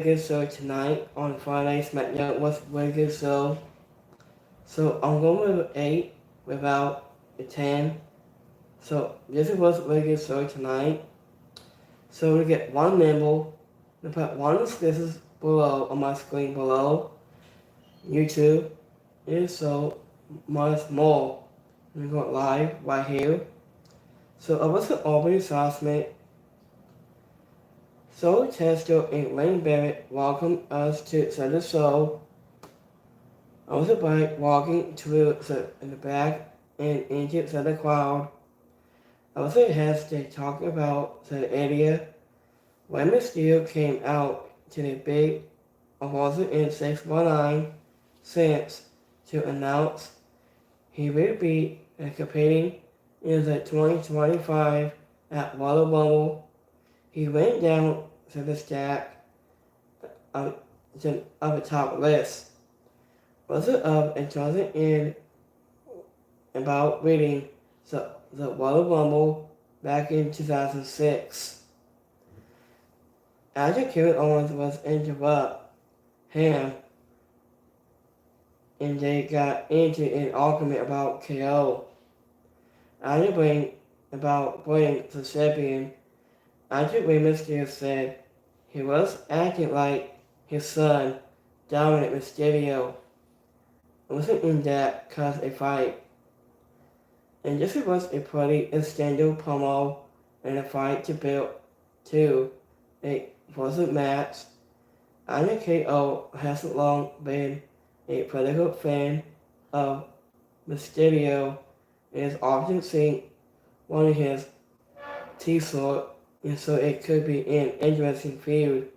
good show tonight on Friday. Smackdown was a really good show. So I'm going with 8 without a 10. So this was a really good show tonight. So we get one nimble. I put one of the is below on my screen below YouTube. And so much more. We go live right here. So I was the Aubrey Sausman. So Chester and Lane Barrett welcome us to the show. I was by walking through in the back and into the crowd. I was has to talk about the area when Mysterio came out to the big 619 cents to announce he will be competing in the 2025 at Royal Rumble. He went down to the stack of the top list. Was it of and wasn't in about winning the Royal Rumble back in 2006. After Kevin Owens was interrupt him and they got into an argument about KO. After bring the champion, after Rey Mysterio said he was acting like his son, Dominic Mysterio. It wasn't in that caused a fight. And this was a pretty extended promo and a fight to build to a pleasant match. Anya KO has long been a political fan of Mysterio and is often seen wanting his T-sword, and so it could be an interesting feud.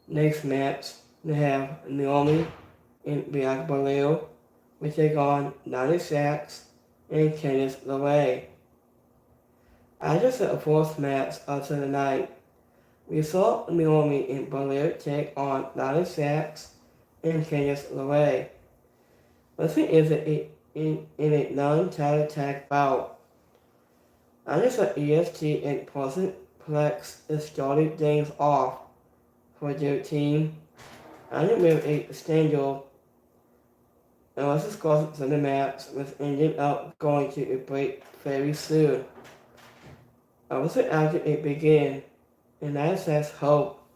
Next match, they have Naomi and Bianca Belair, we take on Nia Jax and Candice LeRae. After the fourth match of the night, we saw Naomi and Belair take on Nia Jax and Candice LeRae. This is in a non-title tag bout. After the EST and Pleasant Plex started things off for their team, and with a standoff. And was discussed in the match, which ended up going to a break very soon. Also after it began, and I says hope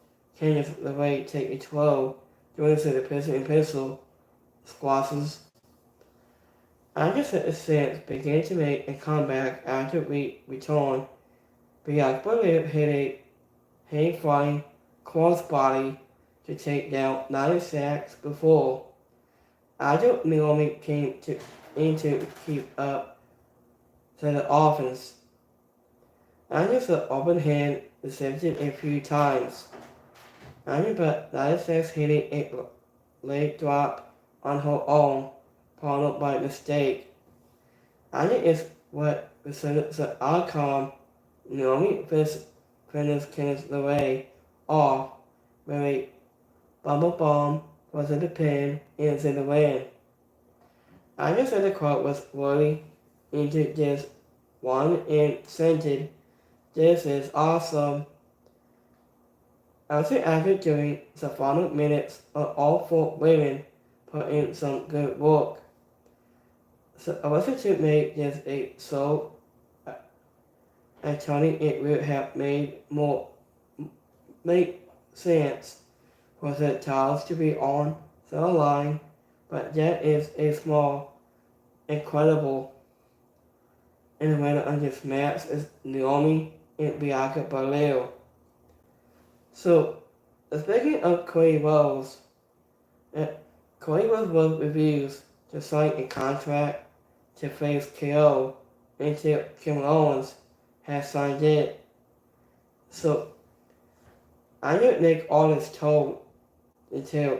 Candice LeRae take a 12 during the pistol and pistol squashes. After the Ascent began to make a comeback after we returned, Bianca Belair hit a high-flying crossbody to take down Nia Jax before. After Naomi came in to keep up to the offense. After the open hand attempted a few times. But Nia Jax hitting a leg drop on her own, followed by mistake. After is what presented the outcome. Naomi finished Candice LeRae off with a bubble bomb was in the pin and in the win. I just said the crowd was really into this one and scented, this is awesome. After doing the final minutes of all four women put in some good work. So I wanted to make this a so turning it would have make sense for the titles to be on the line, but that is a small, incredible. And the winner of this match is Naomi and Bianca Belair. So, speaking of Cody Rhodes, Cody Rhodes was refused to sign a contract to face KO until Kevin Owens has signed it. So, I didn't make all this told until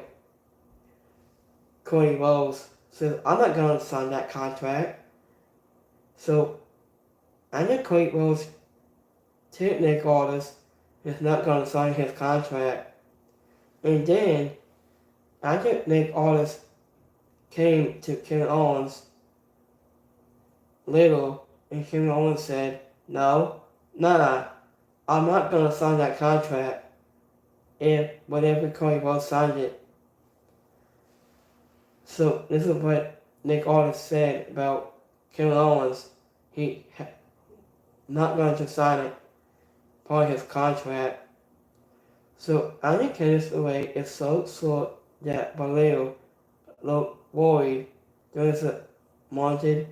Cody Rhodes says, I'm not going to sign that contract. So, I know Cody Rhodes to Nick Aldis is not going to sign his contract. And then, after Nick Aldis came to Kevin Owens little, and Kevin Owens said, no, I'm not going to sign that contract. if whatever Cody Rhodes signed it. So this is what Nick Aldis said about Kevin Owens. He not going to sign it part of his contract. So I think Candice LeRae is so short that Belair looked worried during the monted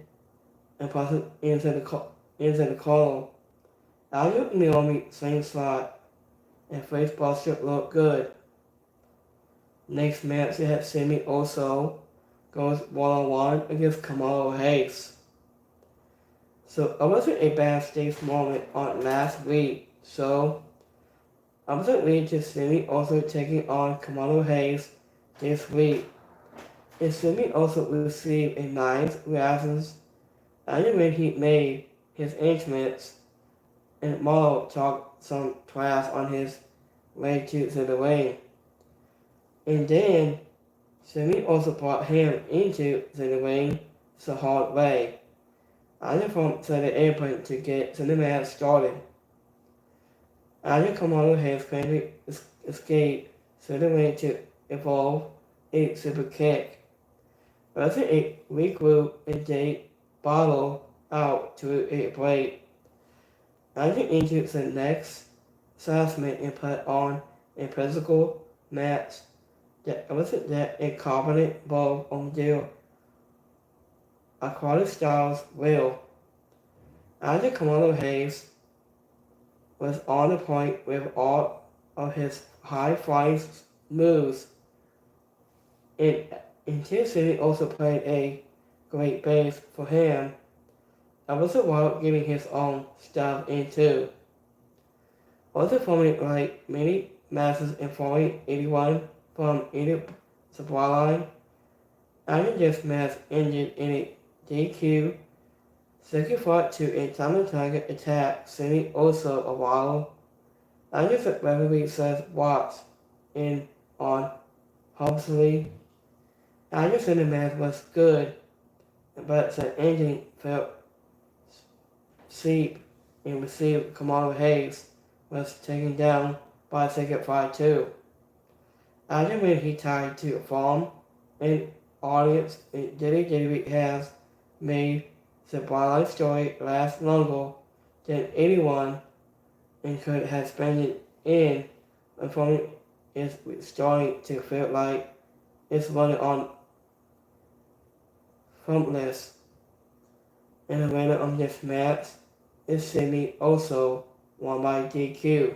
and possibly into the call. I think Naomi same slot and face buster looked good. Next match we have Sammy also goes one-on-one against Kamala Hayes. So it wasn't a backstage moment on last week, so I wasn't leading to Sammy also taking on Kamala Hayes this week. And Sammy also received a nice reactions and when he made his entrance and Marlo talked some trash on his way to the ring. And then Sammy also brought him into the ring the hard way. I from the apron to get the match started. After Kamala Hayes quickly escaped the ring to evolve a super kick. After a regroup and they bottle out to a break. After into the next assessment and put on a physical match that wasn't that incompetent both on their aquatic styles will. After Kamala Hayes was on the point with all of his high-flying moves, and Intensity also played a great bass for him. I was while giving his own stuff in too. Also forming like many matches in following 81 from either supply line. After this match ended in a DQ, Second fought to a time target attack, Sammy also a while. After the referee says Watts in on hopefully. After the match was good, but the ending felt steep and received Kamala Hayes was taken down by Second Fight 2. After when he tied to a farm, an audience WWE has made the wildlife story last longer than anyone and could have spent it in performing is starting to feel like it's running on frontless. And the winner of this match is Sydney also won by DQ.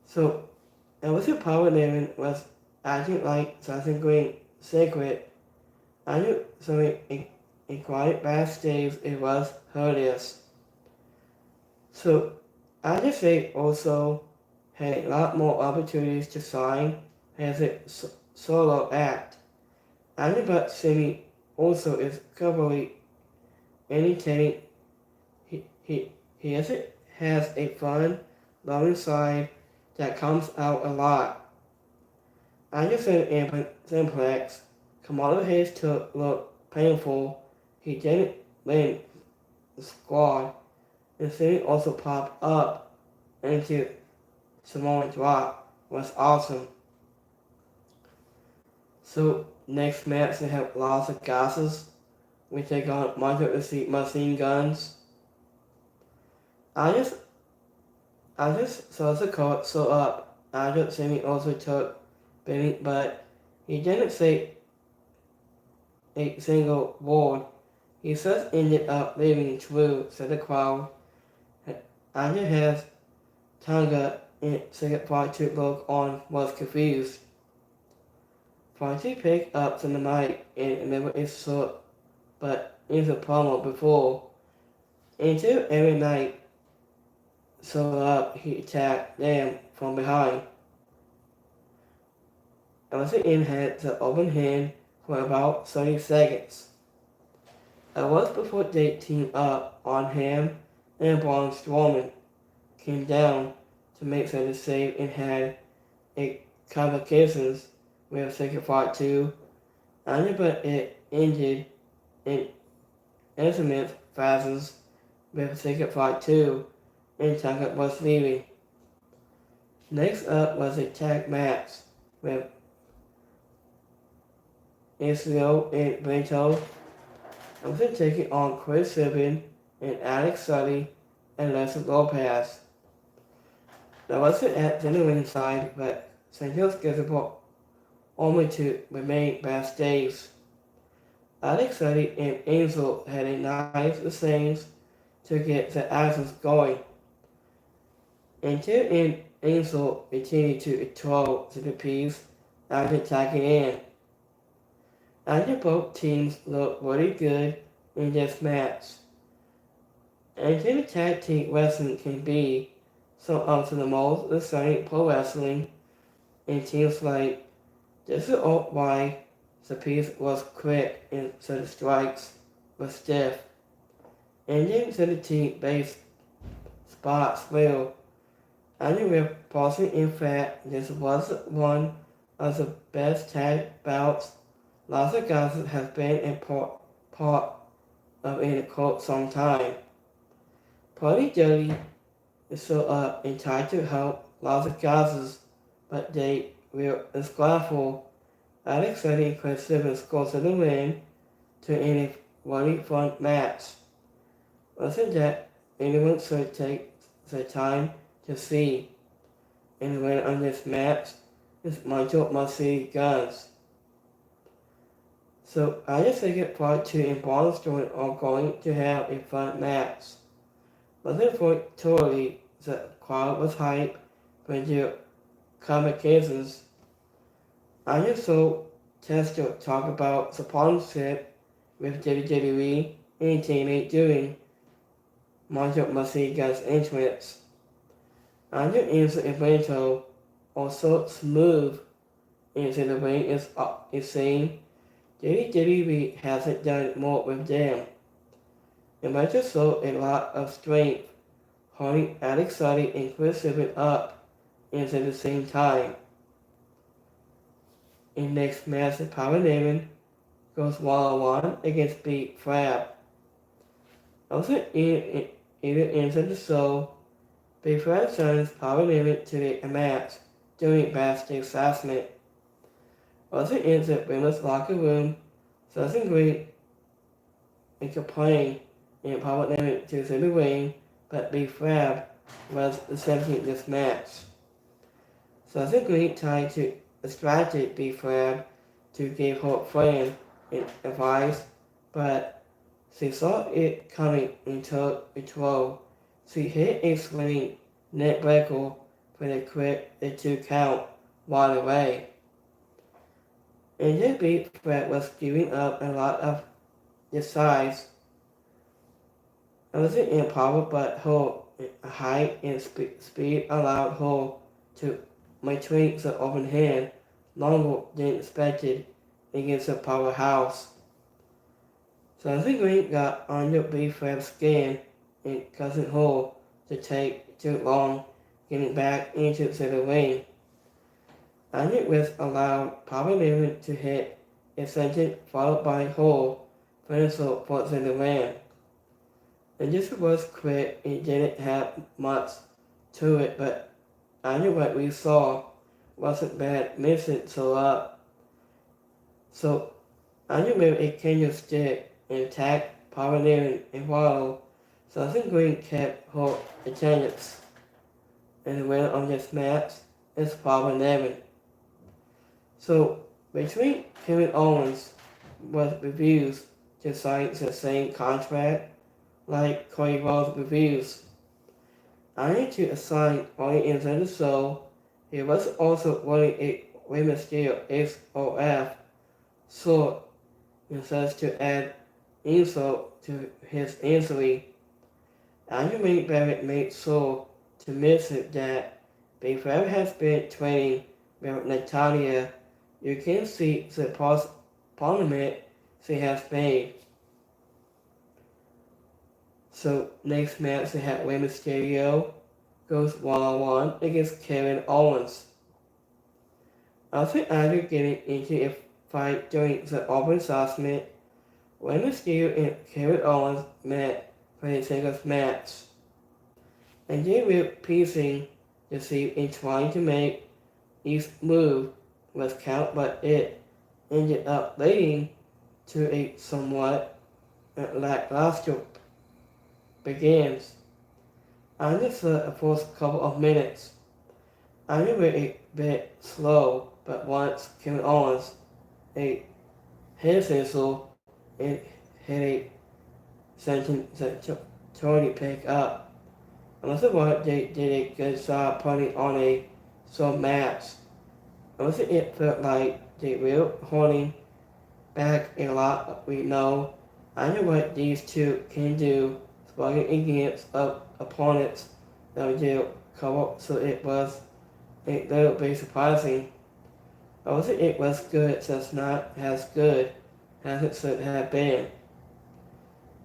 So Elvis Power Living was acting like something green sacred. I knew something in quiet backstage it was hilarious. So I just say also had a lot more opportunities to sign as a solo act. I knew but Sammy also is cleverly entertaining. He has a fun, loving side that comes out a lot. I just said in Simplex, Kamala Hayes took look painful. He didn't win the squad, and Sammy also popped up into Samoan drop was awesome. So next match they have lots of gases. We take on Michael machine guns. I just saw the card so up. I just Sammy also took Benny, but he didn't say a single word. He just ended up leaving true to the crowd. I just has Tonga and second part to look on was confused. Party picked up the mic and remember it's short, but in the promo before. Until every night so up he attacked them from behind. Elsa in had the open hand for about 30 seconds. It was before they teamed up on him and Braun Strowman came down to make the save and had a complications with Second Fight 2. But it ended in intimate phases with Second Fight 2 and Tucker was leaving. Next up was a tag match with Israel and Brito. Also taking on Chris Sabin and Alex Sully and Leslie Lopez. That wasn't at the ringside, but Santos scheduled only to remain backstage. Alex Sully and Angel had a nice exchange to get the actions going. Until Angel continued to throw to the piece after tagging in. After both teams looked really good in this match. Until the tag team wrestling can be some of the most exciting pro wrestling, and teams like this is why the piece was quick and so the strikes were stiff. Ending to the team-based spots will. And with pausing, in fact, this was one of the best tag bouts Los Angeles has been a part of in some time. Party Jody is still up and tried to help Los Angeles, but they were skillful. Alex Sully and Chris Simmons goes to the win to end a really fun match. Wasn't that anyone should take the time to see, and the winner on this match is Michael Mercedes Guns. So I just think it part 2 and Ball Story are going to have a fun match. Looking for totally the crowd was hype for their complications. I just so test to talk about the partnership with WWE and TNA during Michael Mercedes Guns entrance. Under Enzo Evento also smooth into the ring is saying WWE hasn't done more with them. Evento showed a lot of strength, holding Alex Sully and Chris Sabin up into the same time. In next match, Power Newman goes 1-on-1 against B. Frab. Also either into the show, B. Frab sends Power Newman to the match during backstage assessment. Also in the women's locker room, Susan Green and complained and Power Newman to the ring, but B. Frab was attempting this match. Susan Green tried to distract B. Frab to give her friend advice, but she saw it coming and took a throw. She hit a swinging net breaker for the quick 2 count right away. And then B. Frab was giving up a lot of the size. It wasn't in power, but her height and speed allowed her to maintain the open hand longer than expected against a powerhouse. Something Green got under B. Frab's skin and causing her to take too long getting back into the ring. And it was allowed Power Newman to hit a sentence followed by her finisher for the win. And this was quick, it didn't have much to it, but I knew what we saw wasn't bad missing so up. So I knew maybe a kendo stick and attacked Power Newman and Waddle. Something Green kept her attendance. And the winner of this match is Power Newman. So between Kevin Owens was refused to sign the same contract like Cody Rhodes refused. I need to assign only into the show. He was also running a women's steel XOF sword and says to add insult to his injury. Andrew Barrett made sure to mention that before has been training with Natalia. You can see the parliament she has made. So next match they have Rey Mysterio goes 1-on-1 against Kevin Owens. After Andrew getting into a fight during the open assessment, Rey Mysterio and Kevin Owens met for a singles match. And they were piecing deceived in trying to make each move was count, but it ended up leading to a somewhat lackluster begins. After the first couple of minutes, I were a bit slow, but once Kevin Owens, a head sizzle, and hit a sentence that Tony picked up. Unless they did a good job putting on a sub match. Unless it felt like they were holding back a lot we know. I know what these two can do, fighting against opponents that they cover, so it was a little bit surprising. Also, it was good, just not as good as it should have been.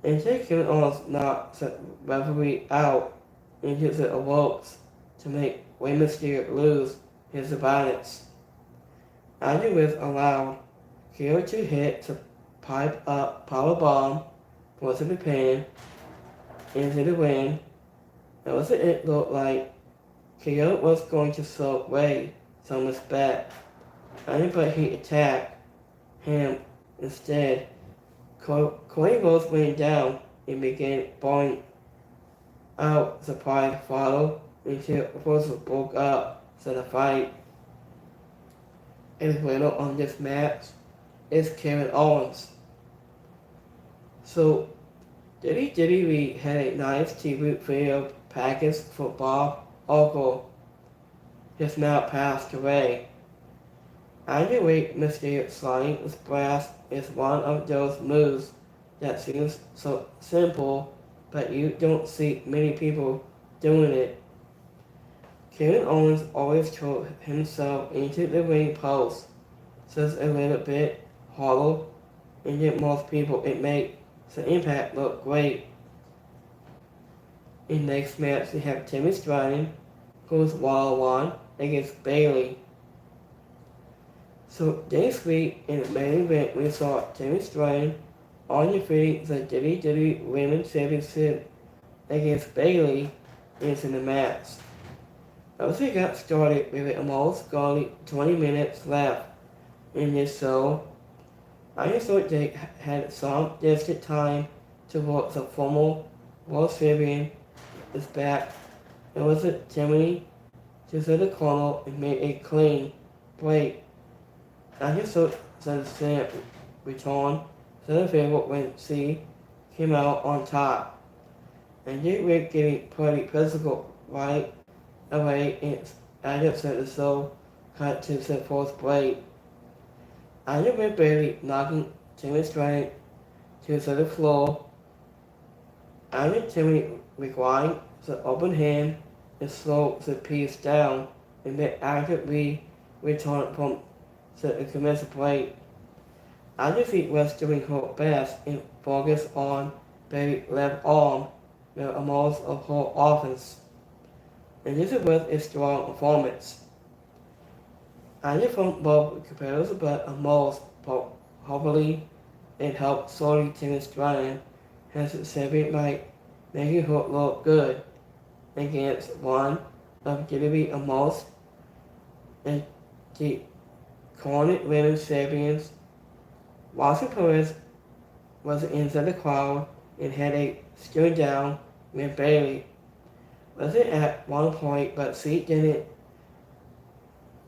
And Kevin Owens knocked the referee out and used the ropes to make Rey Mysterio lose his balance. Andy was allowed Kyo to hit the pipe up power bomb for the pin into the win. It looked like Kyo was going to show Rey some respect. But he attacked him instead. Cody Rhodes went down and began bawling out the pride follow until forces broke up so the fight. And the winner on this match is Kevin Owens. So WWE had a nice TV video package for Bob Orgel. Has now passed away. Either way, Mysterio sliding splash is one of those moves that seems so simple, but you don't see many people doing it. Kevin Owens always threw himself into the ring post, just a little bit hollow, and yet most people it makes the impact look great. In next match, we have Timmy Stratton, who's 1-on-1 against Bayley. So this week in the main event, we saw Timmy Stratton on defeating the WWE Women's Championship against Bayley into the match. As we got started with almost 20 minutes left in this show, I just thought they had some distant time to work the formal World Champion is back. It was a Timmy to the corner and made a clean break. I just thought the Sam returned to the field when she came out on top. And they were getting pretty physical right away, and I just said the show cut to the fourth break. I just went barely knocking Timmy Stratton to the floor. I just Timmy required the open hand and slowed the piece down and then actively returned from the commercial break. I just think was doing her best and focused on Bailey's left arm with most of her offense. And this was a strong performance. I just from both competitors, but most hopefully it helped slowly Timmy Stratton has a saving like making her look good against one of WWE most and the current women's champions. Watson Perez was inside the crowd and had a stare down with Bayley. Wasn't at one point, but she didn't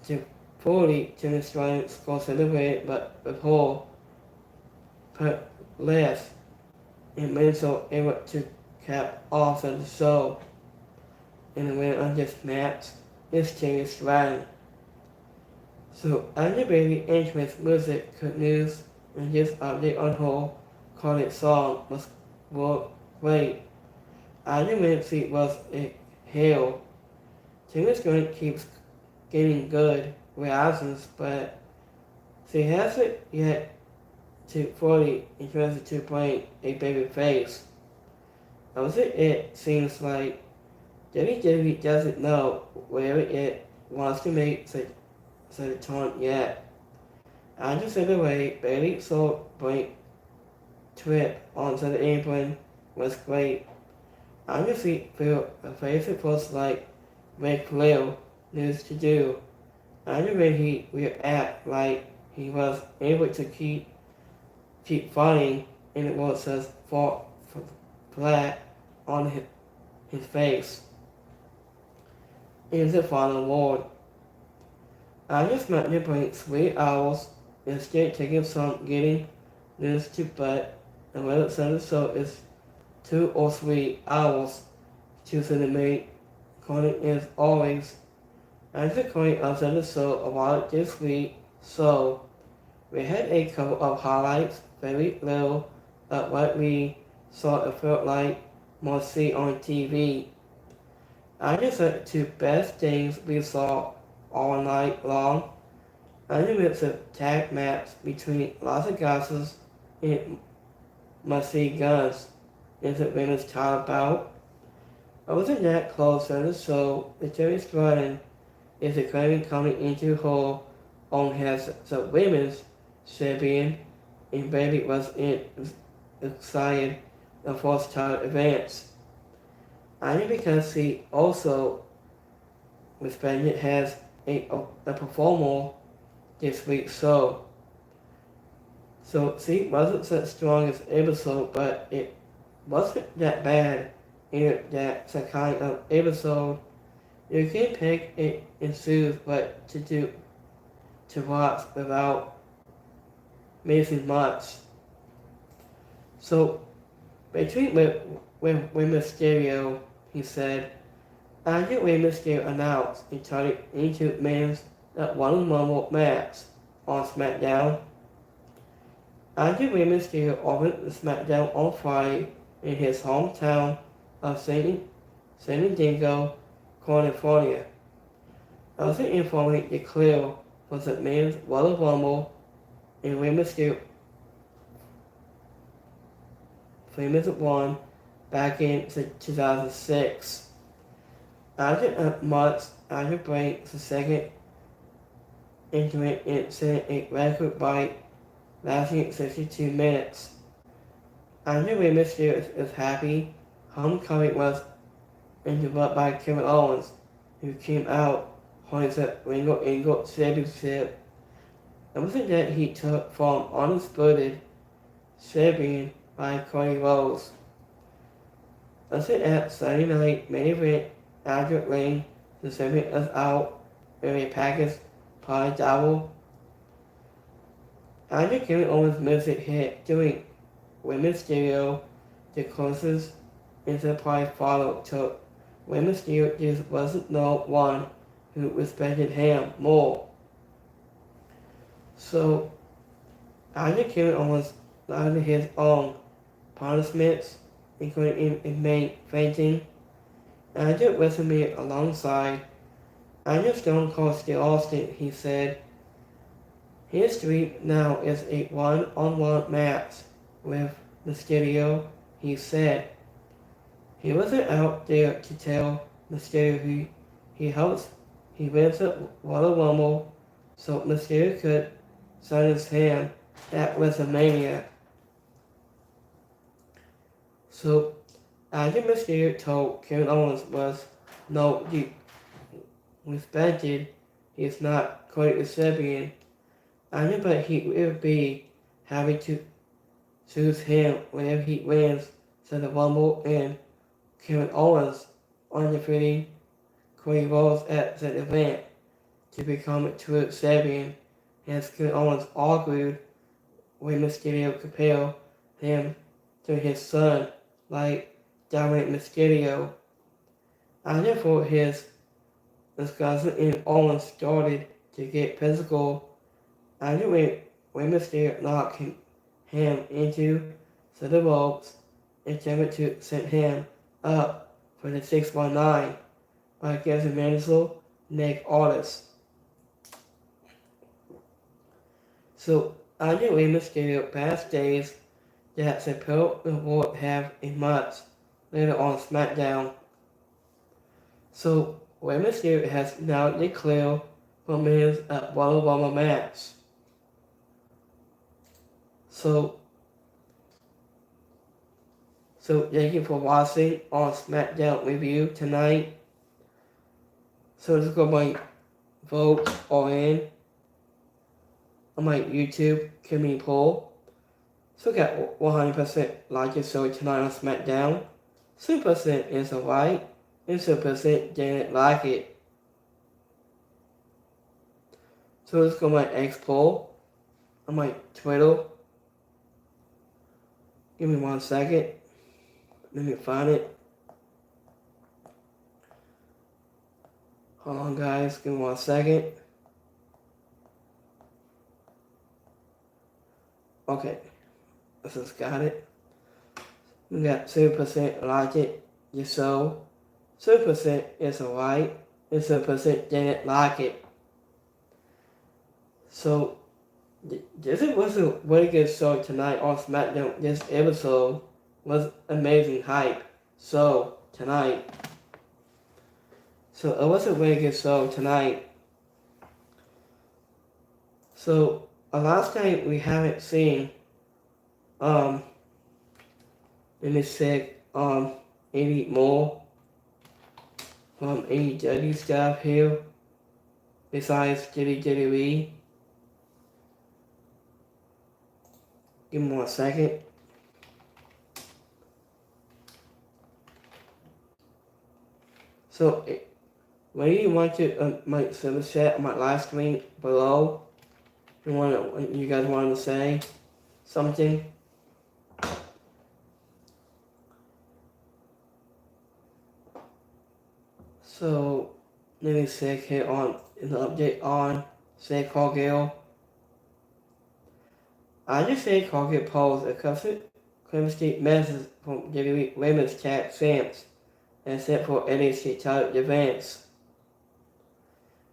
to fully demonstrate score celebrate, but before put less and Minnesota able to cap off the show. And the winner of this match is Timmy Stratton. So after Bailey entrance music good news and this update on her credit song was great. After Mincy was a hail. Timmy Stratton keeps getting good reactions, but she hasn't yet to fully interested to play a baby face. Also, it seems like WWE doesn't know where it wants to make the turn yet. After the way Bailey saw break trip onto the apron was great. Honestly, feel a face it was like Rick Flair needs to do. I knew when he would act like he was able to keep fighting and it was just fall flat on his face. In the final ward. I just meant to bring 3 hours instead taking some getting this to butt and whether it's so is 2 or 3 hours choosing to make according is always as the coin of the show about this week, so we had a couple of highlights, very little of what we saw it felt like most see on TV. I just said the 2 best things we saw all night long. I knew it's a tag match between Las Vegas and must-see guns. Is it women's title bout? Other than that, close to the show, the Jerry Stratton is declaring coming into her own as the women's champion, and Baby was excited the first title advance. I know because he also respected has a performer this week, so she wasn't the strongest episode, but it wasn't that bad. And that's the kind of episode you can pick it and choose what to do to watch without missing much. So between with Mysterio, he said, after Rey Mysterio announced he turned into men's one-on-one match on Smackdown. After Rey Mysterio opened the Smackdown on Friday in his hometown of San Diego, California. Also informing declared was the men's Royal Rumble and Rey Mysterio famous won back in 2006. After a month after break, the second incident incident a record bite lasting 62 minutes. After Rey Mysterio is happy, homecoming was interrupted by Kevin Owens, who came out holding the Ring of Honor Championship. It was that he took from undisputed champion by Cody Rhodes. Also at Sunday night main event after ring, the champion is out with a package pie double. After Kevin Owens' music hit during Women's Studio, the closest enterprise followed took Women's Studio just wasn't no one who respected him more. So after Kevin Owens started his own punishments, including inmate fainting, after WrestleMania alongside after Stone Cold Steve Austin, he said, his streak now is a one-on-one match with the studio, he said. He wasn't out there to tell Mysterio he wins the Royal Rumble so Mysterio could sign his hand at WrestleMania. So after Mysterio told Kevin Owens was no respected, he is not quite a champion. I knew but he would be happy to choose him whenever he wins the Rumble and Kevin Owens on defeating Cody Rhodes at that event to become a true champion, as Kevin Owens argued when Mysterio compared him to his son like Dominic Mysterio. After his discussion and Owens started to get physical, after when Mysterio knocked him into the ropes and attempted to set him up for the 619 by against Mansell Nick Aldis. So after Rey Mysterio backstage that the Pearl would have a match later on Smackdown. So Rey Mysterio has now declared for men's Royal Rumble match. So thank you for watching on Smackdown review tonight. So just go my vote all in on my YouTube community poll. So got 100% like it so tonight on Smackdown. 2% is alright, and 2% didn't like it. So let's go my X poll on my Twitter. Give me 1 second. Let me find it. Hold on guys, give me 1 second. Okay, I just got it. We got 2% like it, just so. 2% is alright, and 2% didn't like it. So, this was a really good show tonight on Smackdown. This episode was amazing hype. So, tonight. So, it was a really good show tonight. So, last night we haven't seen, let me say, any more any dirty stuff here besides WWE. Give me 1 second. So, when you want to my super chat, my live screen below, you guys want to say something. So, let me say here on an update on say Cargill. I just say Cargill posed a custom message from WWE Women's Tag Champs and set for NXT title defense.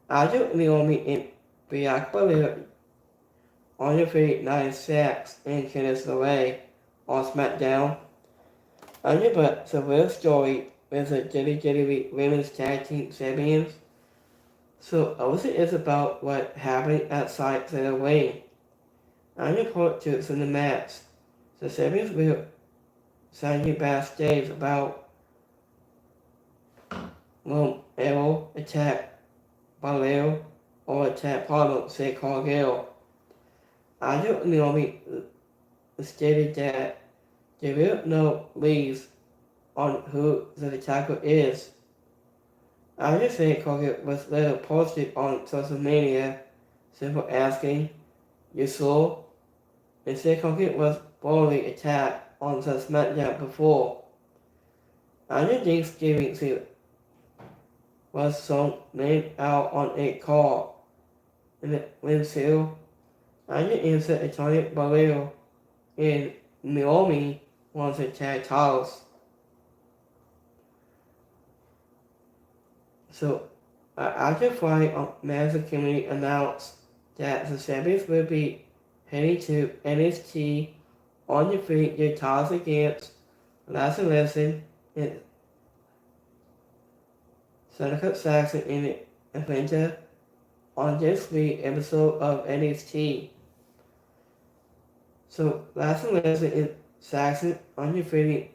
I do Naomi and Bianca Belair on the feet 9 sacks and Candice LeRae on SmackDown. Under but the real story with the WWE Women's Tag Team Champions. So obviously it's about what happened outside the ring. I report to in the match. The champions will sign backstage about ever attack Belair or attack Palmer, say Cargill. I don't Naomi stated that there will no leads on who the attacker is. I just think Cargill was later posted on social media, simply asking, "You saw?" And said Cargill was brutally attacked on the SmackDown before. I just think Thanksgiving was some named out on a call in the windshield. I just answered Antonio Belair and Naomi wants to tag titles. So, after Friday, Madison Community announced that the champions will be heading to NXT on defeat their titles against Last Lesson and Seneca Saxon in Atlanta on this week's episode of NXT. So, Last Lesson and Saxon undefeated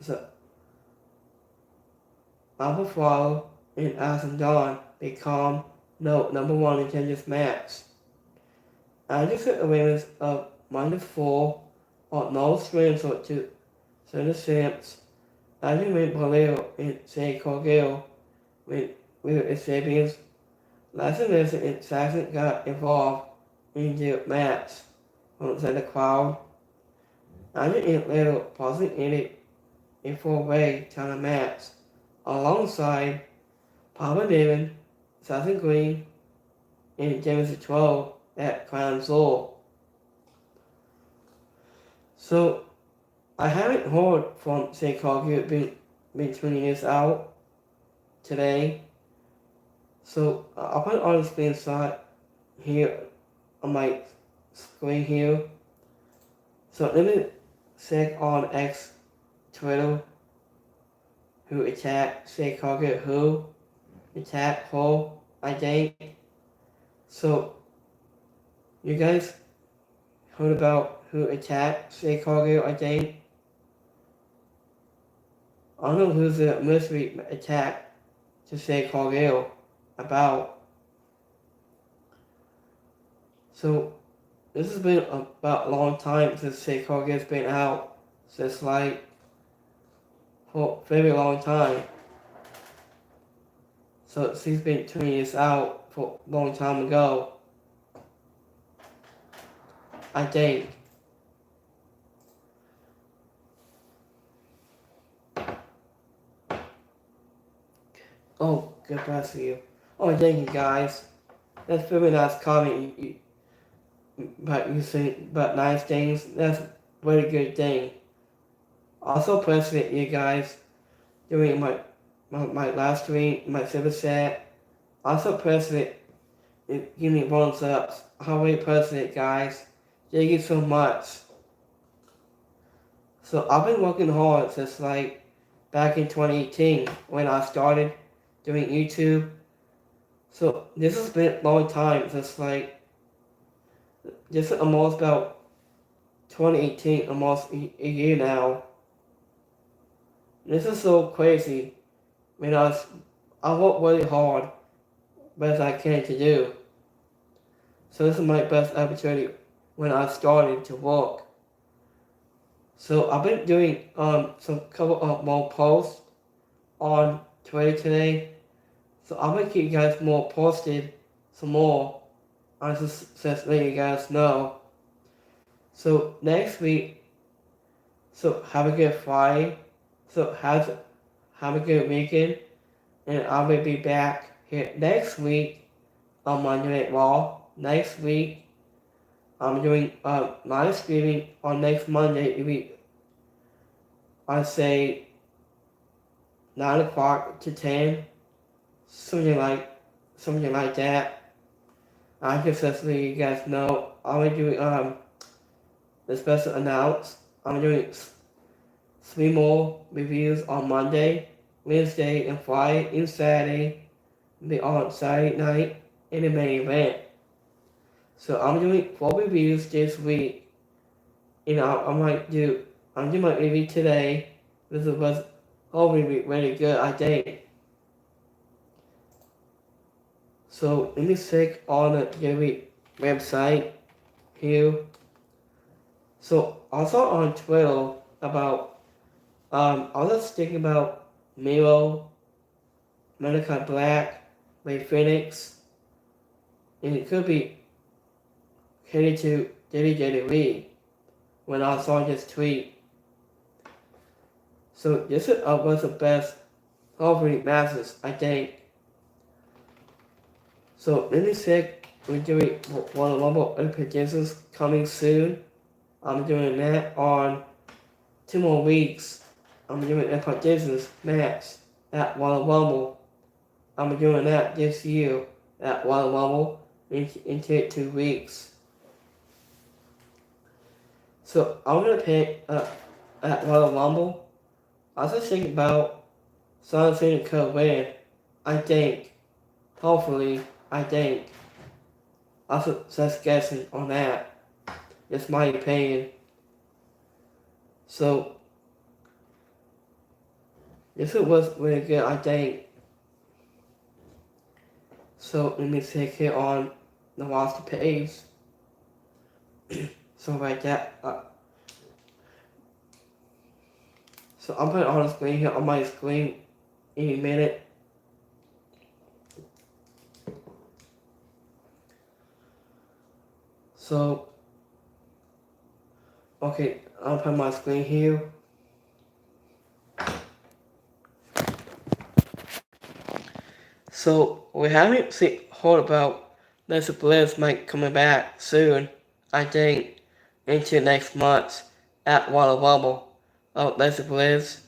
Alpha Follow and Awesome Dawn become number 1 in this match. After awareness of -4 on no strings to Center Champs, after when Belair and Say Cargill with its champions, Lazarus and Saxon got involved in the match from the crowd. After it later possibly ended a 4-way title match alongside Papa David, Saxon Green, and James 12 at Crown Jewel. So, I haven't heard from Say Cargill between years out today. So, I'll put on the screenshot here on my screen here. So, let me check on X Twitter who attacked Say Cargill, who attacked her, I think. So, you guys heard about who attacked Say Cargill, I think? I don't know who's the mystery attack to Say Cargill. about. So this has been about a long time since Seiko has been out. Since like for a very long time. So she's been tweeting this out for a long time ago. I think. Oh, good bless you. Oh, thank you guys. That's very nice comment. But you say but nice things. That's a very good thing. Also appreciate you guys doing my last stream, my super chat. Also appreciate it. Give me thumbs ups. I really appreciate it, guys. Thank you so much. So I've been working hard since like back in 2018 when I started doing YouTube. So this has been a long time since like this is almost about 2018, almost a year now. This is so crazy. I mean, I work really hard, best I can to do. So this is my best opportunity when I started to work. So I've been doing some couple of more posts on Twitter today. So I'm gonna keep you guys more posted some more. I just letting you guys know. So next week, so have a good Friday. So have a good weekend, and I will be back here next week on Monday Night Raw. Next week, I'm doing live streaming on next Monday. I say 9 o'clock to 10, something like that. I just let you guys know. I'm doing the special announce. I'm doing 3 more reviews on Monday, Wednesday, and Friday, and Saturday. Be on Saturday night in the main event. So I'm doing 4 reviews this week. I'm doing my review today. This was hopefully really good, I think. So let me check on the Gary website here. So also on Twitter about I was just thinking about Miro, Malachi Black, Ray Phoenix, and it could be headed to WWE when I saw this tweet. So this was the best hopefully matches, I think. So let me check. We're doing one of Rumble predictions coming soon. I'm doing that on 2 more weeks. I'm doing a predictions match at Royal Rumble. I'm doing that this year at Royal Rumble into 2 weeks. So I'm gonna pick at Royal Rumble. I was just thinking about Son Cena could win. I think. Hopefully, I think. I was just guessing on that. It's my opinion. So this was really good, I think. So let me check here on the roster page. So like that. So I'm putting on the screen here on my screen in a minute. So okay, I'll put my screen here. So we haven't heard about Lisa Bliss might coming back soon. I think into next month at Royal Rumble. Oh, Lisa Bliss.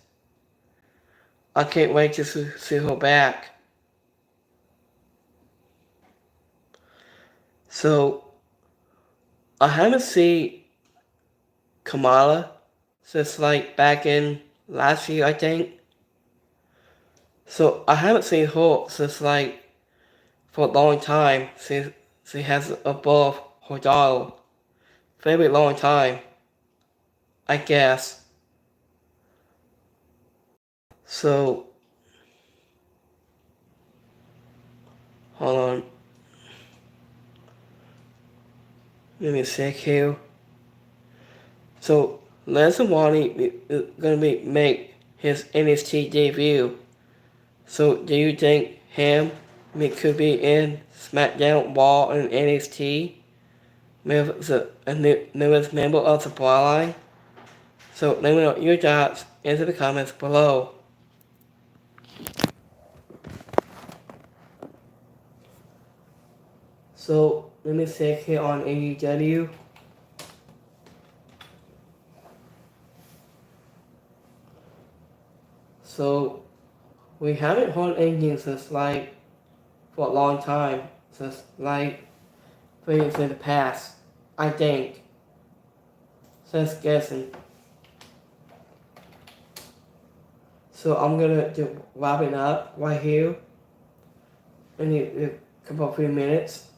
I can't wait to see her back. So I haven't seen Kamala since like back in last year, I think. So I haven't seen her since like for a long time. Since she has above her daughter. Very long time, I guess. So Hold on. Let me check here. So Leslie Wally is gonna make his NXT debut. So do you think him could be in Smackdown, Raw, and NXT with a newest member of the Bloodline? So let me know your thoughts into the comments below. So let me check here on AEW. So we haven't heard anything since for a long time, since things in the past, I think. Since guessing. So I'm gonna do wrapping up right here in a couple of few minutes.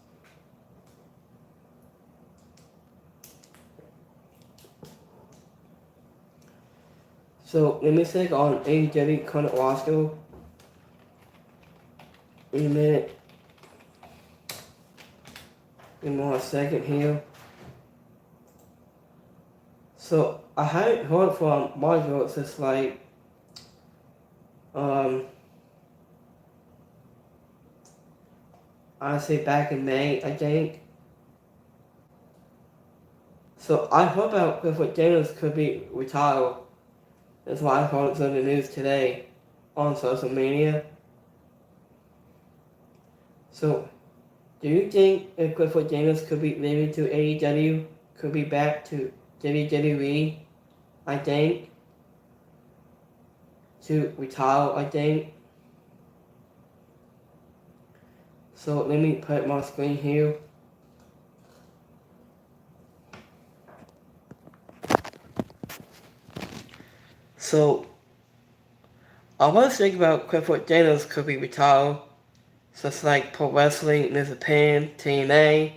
So let me check on AEW current roster in a minute. Give me 1 second here. So I haven't heard from Marvel since I say back in May, I think. So I heard about Clifford Daniels could be retired. That's why I heard it's on the news today on social media. So do you think if Clifford Daniels could be leaving to AEW, could be back to WWE, I think, to retire, I think. So let me put my screen here. So I was thinking about Clifford Daniels could be retired. So it's like Pro Wrestling, New Japan, TNA.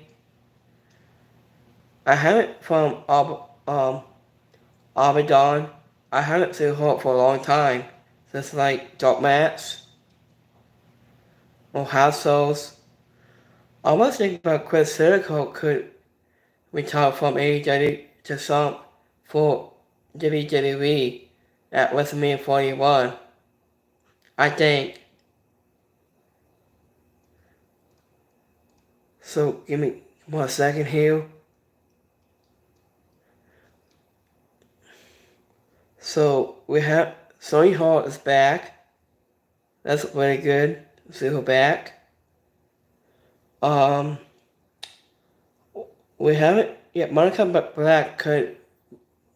I haven't from Abaddon. I haven't seen her for a long time. So it's like Dark Match or House Shows. I was thinking about Chris Jericho could retire from AEW to some for WWE at WrestleMania 41. I think. So give me 1 second here. So we have Sonny Hall is back. That's very good. See her back. We haven't yet. Monica Black could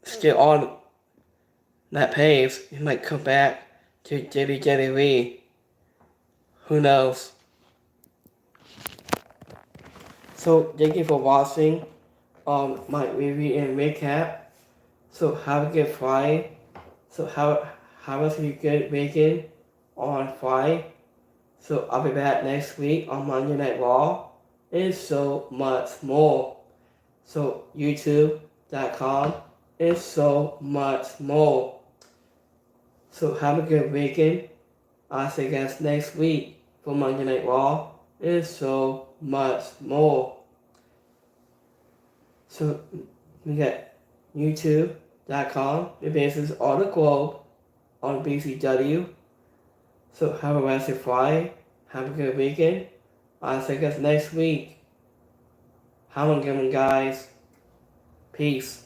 still on that page. He might come back to WWE. Who knows? So thank you for watching my review and recap. So have a good Friday. So have a good weekend on Friday. So I'll be back next week on Monday Night Raw and so much more. So YouTube.com and so much more. So have a good weekend. I'll see you guys next week for Monday Night Raw and so much more. So we got YouTube.com. It bases all the globe on BCW. So have a restful Friday. Have a good weekend. I'll see you guys next week. Have a good one, guys. Peace.